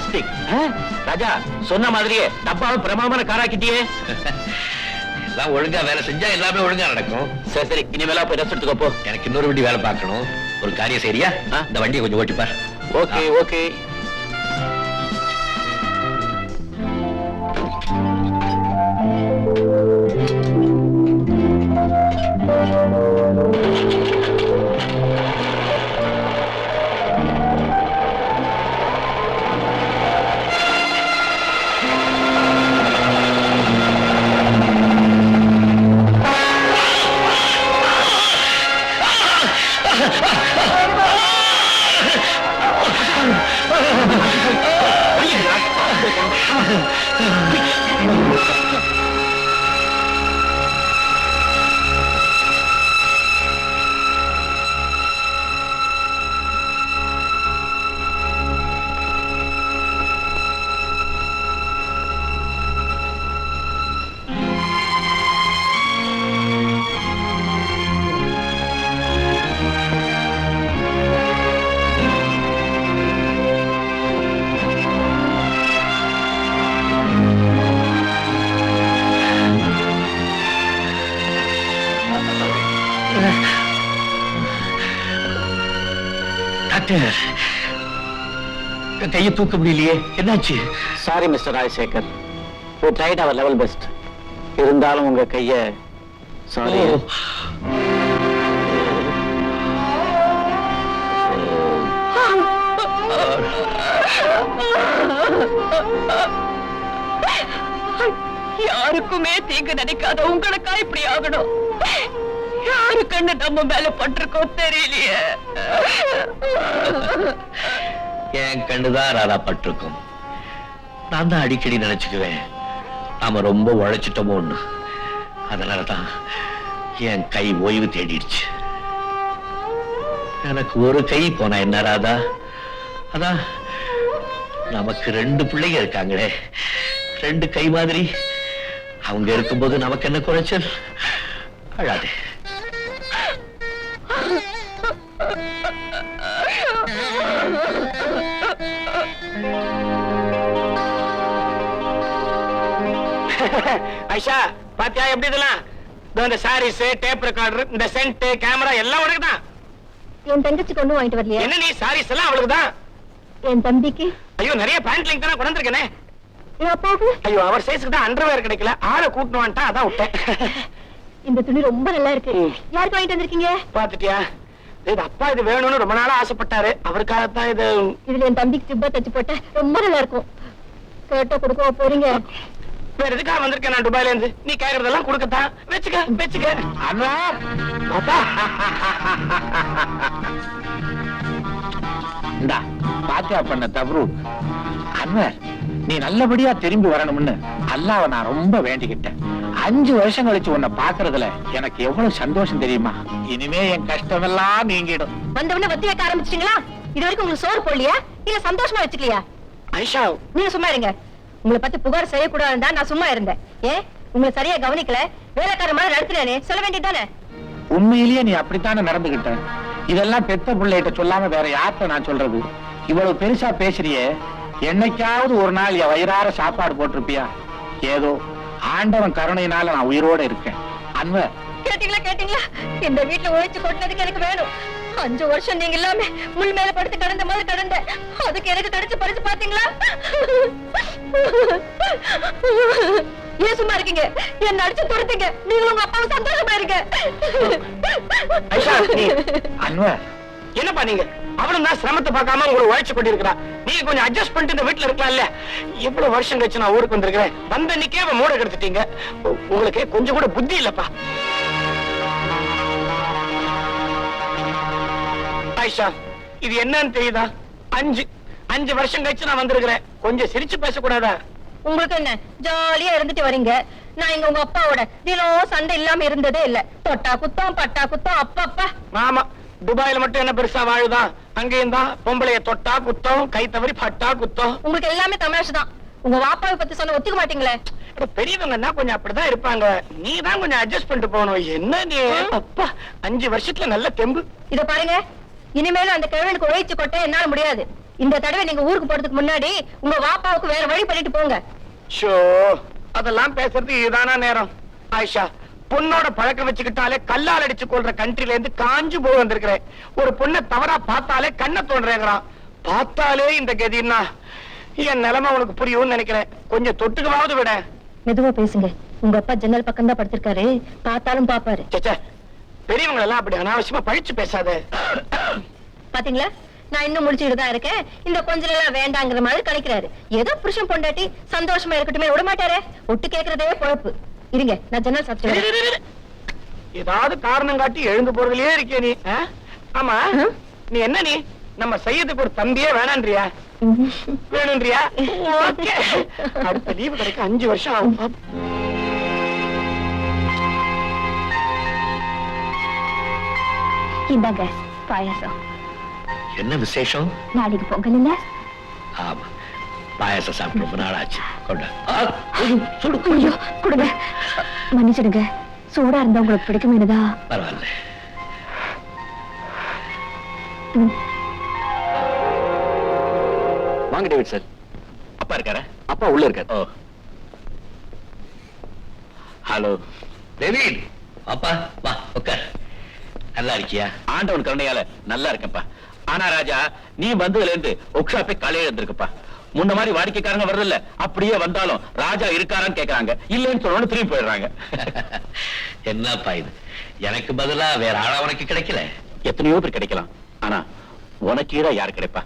Fantastic. ராஜா சொன்ன மாதிரியே டப்பாவை பிரமாதமான காராக்கிட்டியே. எல்லாம் ஒழுங்கா வேலை செஞ்சா எல்லாமே ஒழுங்கா நடக்கும். சரி சரி, இனிமேலா போய் ரெஸ்ட் எடுத்துக்கோ போ. எனக்கு இன்னொரு வண்டி வேலை பார்க்கணும். ஒரு காரியம் சரியா? இந்த வண்டியை கொஞ்சம் ஓட்டிப்பார். Okay okay. கையை தூக்க முடியலையே, என்னாச்சு? Sorry mister Rajasekhar, we tried our level best. இருந்தாலும் உங்க கைய சாரி. யாருக்குமே தீங்கு நினைக்காத உங்களுக்கா இப்படி ஆகணும்? யாரு கண்ணு நம்ம மேல பட்டிருக்கோம் தெரியலையே. என் கண்ணுதான் ராதா பட்டிருக்கும். நான் தான் அடிக்கடி நினைச்சுக்குவேன், நாம ரொம்ப உழைச்சிட்டோமோன்னு. அதனாலதான் என் கை ஓய்வு தேடிடுச்சு. எனக்கு ஒரு கை போனா என்ன ராதா? அதான் நமக்கு 2 பிள்ளைங்க இருக்காங்களே, 2 கை மாதிரி. அவங்க இருக்கும்போது நமக்கு என்ன குறைச்சல்? அழாதே. ஐஷா பாத்தியா எப்படி இதெல்லாம்? இந்த சாரீஸ், டேப் ரெக்கார்டர், இந்த சென்ட், கேமரா எல்லாம் உனக்கு தான். என் தங்கச்சி கொண்டு வாங்கிட்டு வரலையா? என்ன நீ சாரீஸ் எல்லாம் அவளுக்கு தான். என் தம்பிக்கு ஐயோ நிறைய பேண்ட் லிங்க் தான் கொண்டு வந்திருக்கேனே. என் அப்பாவுக்கு ஐயோ அவர் சைஸ்க்கு தான் அண்டர்வேர் கிடைக்கல, ஆளை கூட்டணும் வந்துட்டா அதான் விட்டேன். இந்த துணி ரொம்ப நல்லா இருக்கு. யாருக்கு வாங்கிட்டு வந்திருக்கீங்க? பாத்துட்டியா? இது அப்பா இது வேணும்னு ரொம்ப நாளா ஆசைப்பட்டாரு, அவருக்காகத்தான் இது. இதுல என் தம்பிக்கு ஜிப்பா தச்சு போட்ட ரொம்ப நல்லா இருக்கும். கேட்டா கொடுக்க போறீங்க? வேற எதுக்காக வந்திருக்கேன் நான் துபாயில இருந்து? நீ கேக்குறதெல்லாம் கொடுக்கத்தான். வெச்சுக்க வெச்சுக்க. அன்வர் பாப்பா, இந்தா பாத்தியா பண்ண தவறு. அன்வர் நீ நல்லபடியா திரும்பி வரணும்னு அல்லாஹ்வை நான் ரொம்ப வேண்டிக்கிட்டேன். 5 வருஷம் கழிச்சு உன்னை பாக்குறதுல எனக்கு எவ்வளவு சந்தோஷம் தெரியுமா? இனிமே என் கஷ்டம் எல்லாம் நீங்கிடும். வந்தவன வத்தி வைக்க ஆரம்பிச்சிட்டீங்களா? இது வரைக்கும் உங்களுக்கு சோறு போடலையா? இல்ல சந்தோஷமா வச்சுக்கலையா? ஐஷா நீங்க சும்மா இருங்க. உங்களை பத்தி புகார் செய்யக்கூடாதுன்னு தான் நான் சும்மா இருந்தேன். ஏன் உங்களை சரியா கவனிக்கல, வேலைக்கார மாதிரி நடத்தினே சொல்ல வேண்டியதானே? உண்மையிலேயே நீ அப்படித்தானே நடந்துகிட்ட. இதெல்லாம் பெத்த பிள்ளைகிட்ட சொல்லாம வேற யார்கிட்ட நான் சொல்றது? இவ்வளவு பெருசா பேசுறியே, என்னைக்காவது ஒரு நாள் என் வயிறார சாப்பாடு போட்டிருப்பியா? ஏதோ ஆண்டவன் கருணையினால நான் உயிரோட இருக்கேன். அன்வர் கேட்டீங்களா? இந்த வீட்டுல உழைச்சு கொட்டினதுக்கு எனக்கு வேணும். 5 வருஷம் நீங்க இல்லாம முள் மேல படுத்து கடந்த மாதிரி கடந்த, அதுக்கு எனக்கு கிடைச்ச பரிசு பாத்தீங்களா? ஏன் சும்மா இருக்கீங்க? என்ன அடிச்சு துரத்துங்க. நீங்களும் உங்க அப்பாவும் சந்தோஷமா இருங்க. அன்வர் என்னப்பா நீங்க? அவளும் தான் சிரமத்தை பார்க்காம உங்களை உழைச்சு கொண்டிருக்கிறா. நீங்க கொஞ்சம் அட்ஜஸ்ட் பண்ணிட்டு இந்த வீட்டுல இருக்கலாம்ல? எவ்வளவு வருஷம் கழிச்சு நான் ஊருக்கு வந்திருக்கிறேன். வந்த அன்னைக்கே அவன் மூட கெடுத்துட்டீங்க. உங்களுக்கு கொஞ்சம் கூட புத்தி இல்லப்பா. ஆயிஷா இது என்னன்னு தெரியுதா? 5 வருஷம் கழிச்சு நான் வந்திருக்கிறேன். கொஞ்சம் சிரிச்சு பேசக்கூடாதா? உங்களுக்கு என்ன ஜாலியா இருந்துட்டு வரீங்க. நான் இங்க உங்க அப்பாவோட தினம் சண்டை இல்லாம இருந்ததே இல்ல. தொட்டா குத்தம் பட்டா குத்தம். அப்பா ஆமா, துபாயில மட்டும் என்ன பெருசா வாழுதான்? அங்கேயும் தான் பொம்பளைய தொட்டா குத்தம், கை தவறி பட்டா குத்தம். உங்களுக்கு எல்லாமே தமாஷ் தான். உங்க வாப்பாவை பத்தி சொன்ன ஒத்துக்க மாட்டீங்களே? பெரியவங்கன்னா கொஞ்சம் அப்படிதான் இருப்பாங்க. நீ தான் கொஞ்சம் அட்ஜஸ்ட் பண்ணிட்டு போகணும். என்ன நீ? அப்பா 5 வருஷத்துல நல்ல தெம்பு. இத பாருங்க, இனிமேலும் அந்த கிழவனுக்கு உழைச்சு கொட்ட என்னால முடியாது. இந்த தடவை நீங்க ஊருக்கு போறதுக்கு முன்னாடி உங்க வாப்பாவுக்கு வேற வழி பண்ணிட்டு போங்க. ஷோ, அதெல்லாம் பேசுறது இதுதானா நேரம்? ஆயிஷா, பொண்ணோட பழக்கம் வச்சுக்கிட்டாலே கல்லால் அடிச்சு கொள்ற கண்ட்ரில இருந்து காஞ்சு போய் வந்திருக்கிறேன். ஒரு பொண்ணை தவறா பார்த்தாலே கண்ணை தோன்றேங்கிறான். பார்த்தாலே இந்த கதின்னா என் நிலைமை உனக்கு புரியும்னு நினைக்கிறேன். கொஞ்சம் தொட்டுக்கவாவது விட. மெதுவா பேசுங்க. உங்க அப்பா ஜன்னல் பக்கம் தான் படுத்திருக்காரு, பார்த்தாலும் பாப்பாரு. பெரியவங்க எல்லாம் அப்படி அனாவசியமா பழிச்சு பேசாத. பாத்தீங்களா, நான் இன்னும் முடிச்சுட்டு தான் இருக்கேன். இந்த கொஞ்சம் எல்லாம் வேண்டாங்கிற மாதிரி கணிக்கிறாரு. ஏதோ புருஷன் பொண்டாட்டி சந்தோஷமா இருக்கட்டுமே விட மாட்டாரே. ஒட்டு கேட்கறதே பொழப்பு. இருங்க, நான் ஜன்னல் சாப்பிட்டு. ஏதாவது காரணம் காட்டி எழுந்து போறதுலயே இருக்கே நீ. ஆமா, நீ என்ன நீ நம்ம செய்யறதுக்கு ஒரு தம்பியே வேணான்றியா? வேணும்ன்றியா? ஓகே, அடுத்த லீவு கிடைக்க 5 வருஷம் ஆகும். இந்தாங்க பாயாசம். என்ன விசேஷம்? நாளைக்கு பொங்கல் இல்ல? ஆமா, பாயாசம் சாப்பிட்டு ரொம்ப நாள் ஆச்சு. கொண்டா. ஐயோ, கொடுங்க. மன்னிச்சிடுங்க, சூடா இருந்தா உங்களுக்கு பிடிக்குமேனுதா. பரவாயில்ல. வாங்க டேவிட் சார். அப்பா இருக்காரா? அப்பா உள்ள இருக்காரு. ஓ, ஹலோ டேவிட். அப்பா வா உட்கார். நல்லா இருக்கியா? ஆண்டவன் கருணையால நல்லா இருக்கேன்ப்பா. ஆனா ராஜா, நீ வந்ததுல இருந்து ஒர்க் ஷாப்பே காலையில இருந்திருக்குப்பா. முன்ன மாதிரி வாடிக்கைக்காரங்க வருது இல்ல, அப்படியே வந்தாலும் ராஜா இருக்காரான்னு கேக்குறாங்க. இல்லன்னு சொல்லணும் திரும்பி போயிடுறாங்க. என்னப்பா இது? எனக்கு பதிலா வேற ஆளா உனக்கு கிடைக்கல? எத்தனையோ பேர் கிடைக்கலாம், ஆனா உனக்கு ஈடா யாரு கிடைப்பா?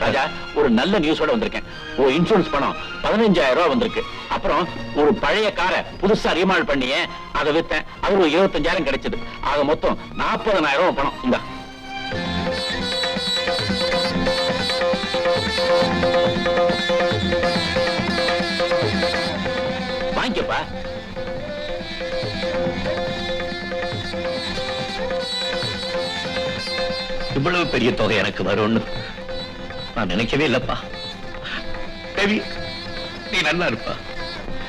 ராஜா, ஒரு நல்ல நியூஸோட வந்திருக்கேன். ஒரு இன்சூரன்ஸ் பணம் 15,000 ரூபாய் வந்திருக்கு. அப்புறம் ஒரு பழைய காரை புதுசா ரீமாடல் பண்ணியே அதை வித்தேன். அது ஒரு 25,000 கிடைச்சது. ஆக மொத்தம் 40,000 ரூபாய் பணம். இந்த வாங்கிக்கப்பா. இவ்வளவு பெரிய தொகை எனக்கு வரும்னு நான் நினைக்கவே இல்லப்பா. நீ நல்லா இருப்பா.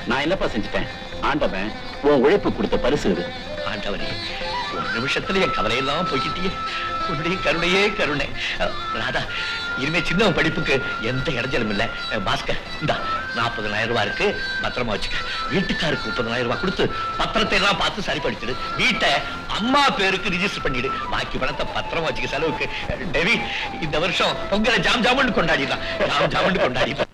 நான் என்னப்பா செஞ்சுட்டேன்? ஆண்டவன் உன் உழைப்பு கொடுத்த பரிசு இது. ஆண்டவனே, ஒரு நிமிஷத்துல என் கவலையெல்லாம் போய்கிட்டியே. உன்னுடைய கருணையே கருணை. ராதா, இனிமே சின்ன படிப்புக்கு எந்த இடைஞ்சலும் இல்ல. பாஸ்கர், இந்த 40,000 ரூபாய் இருக்கு, பத்திரமா வச்சுக்க. வீட்டுக்காருக்கு 30,000 ரூபாய் கொடுத்து பத்திரத்தை எல்லாம் பார்த்து சரிப்படுத்திடு. வீட்டை அம்மா பேருக்கு ரிஜிஸ்டர் பண்ணிடு. பாக்கி பணத்தை பத்திரமா வச்சுக்க செலவுக்கு. டேவி, இந்த வருஷம் பொங்கலை ஜாம் ஜாமுன்னு கொண்டாடிடலாம். ஜாம் ஜாமுன்னு கொண்டாடிடலாம்.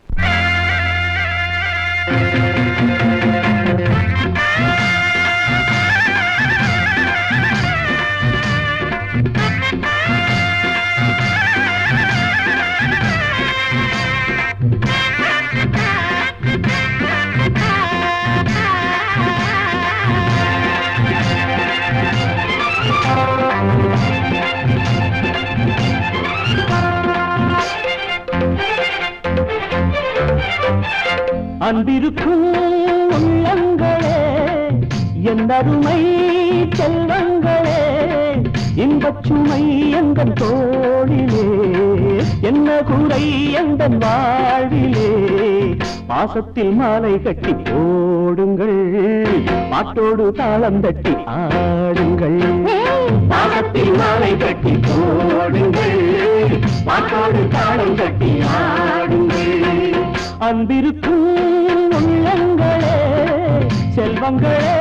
அன்பிருக்கும் உள்ளங்களே, என் அருமை செல்வங்களே, இன்பச்சுமை எங்கள் தோளிலே, என்ன குறை எங்கள் வாழ்விலே, மாசத்தில் மாலை கட்டி போடுங்கள், பாட்டோடு தாளம் தட்டி ஆடுங்கள். மாசத்தில் மாலை கட்டி போடுங்கள், பாட்டோடு தாளம் தட்டி ஆடுங்கள். அன்பிருக்கும் உள்ளங்களே, செல்வங்களே.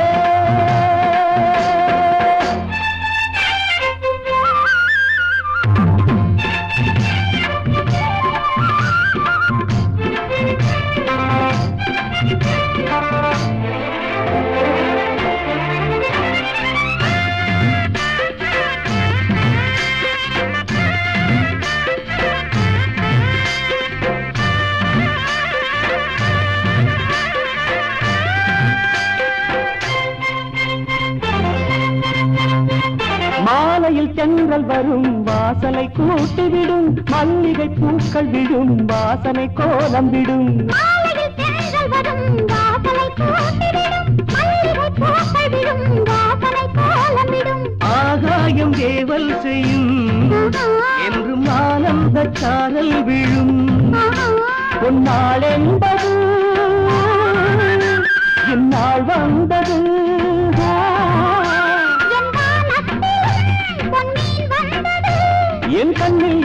மாலையில் தென்றல் வரும் வாசலை கூட்டிவிடும், மல்லிகை பூக்கள் விடும் வாசனை கோலம் விடும். ஆகாயம் ஏவல் செய்யும் என்றும் ஆனந்த சாரல் விழும். பொன்னாள் என்பது இந்நாள் வந்தது. என் கண்ணில்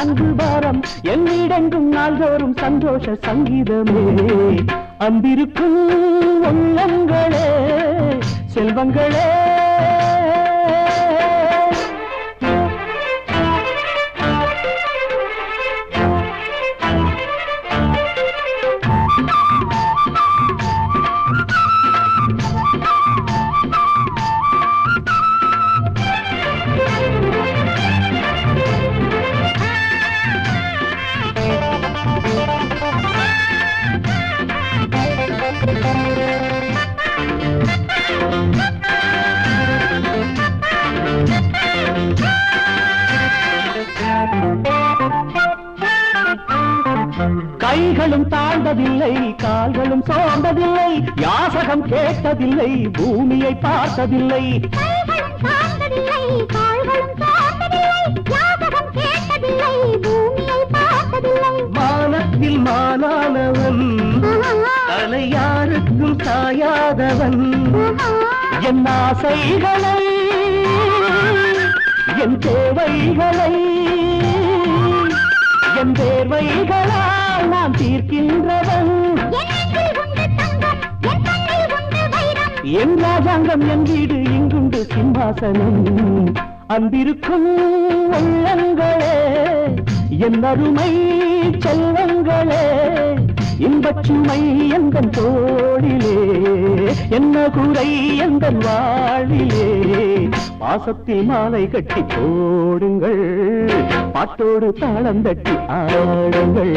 அன்பு பாரம் என்னிடெங்கும் நாள்தோறும் சந்தோஷ சங்கீதமே அன்பிருக்கும் உள்ளங்களே செல்வங்களே கைகளும் தாழ்ந்ததில்லை கால்களும் சோர்ந்ததில்லை யாசகம் கேட்டதில்லை பூமியை பார்த்ததில்லை மானத்தில் மானானவன் தலை யாருக்கும் சாயாதவன் என் ஆசைகளை என் தேவைகளை என் தேர்வைகளால் நான் தீர்க்கின்றவன் என் ராஜாங்கம் என் வீடு இங்குண்டு சிம்மாசனம் அன்பிருக்கும் உள்ளங்களே என் அருமை செல்வங்களே இன்பச்சுமை எந்தன் தோளிலே என்ன குறை எந்தன் வாழிலே பாசத்தில் மாலை கட்டி போடுங்கள் பாட்டோடு தாளம் தட்டி ஆடுங்கள்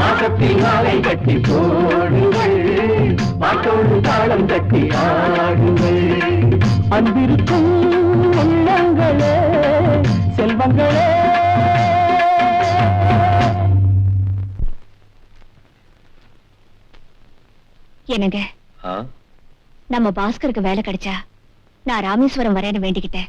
பாசத்தில் மாலை கட்டி போடுங்கள் பாட்டோடு தாளம் தட்டி ஆடுங்கள் அன்பிருக்கும் உள்ளங்களே செல்வங்களே என்னங்க நம்ம பாஸ்கருக்கு வேலை கிடைச்சா நான் ராமேஸ்வரம் வரேன்னு வேண்டிக்கிட்டேன்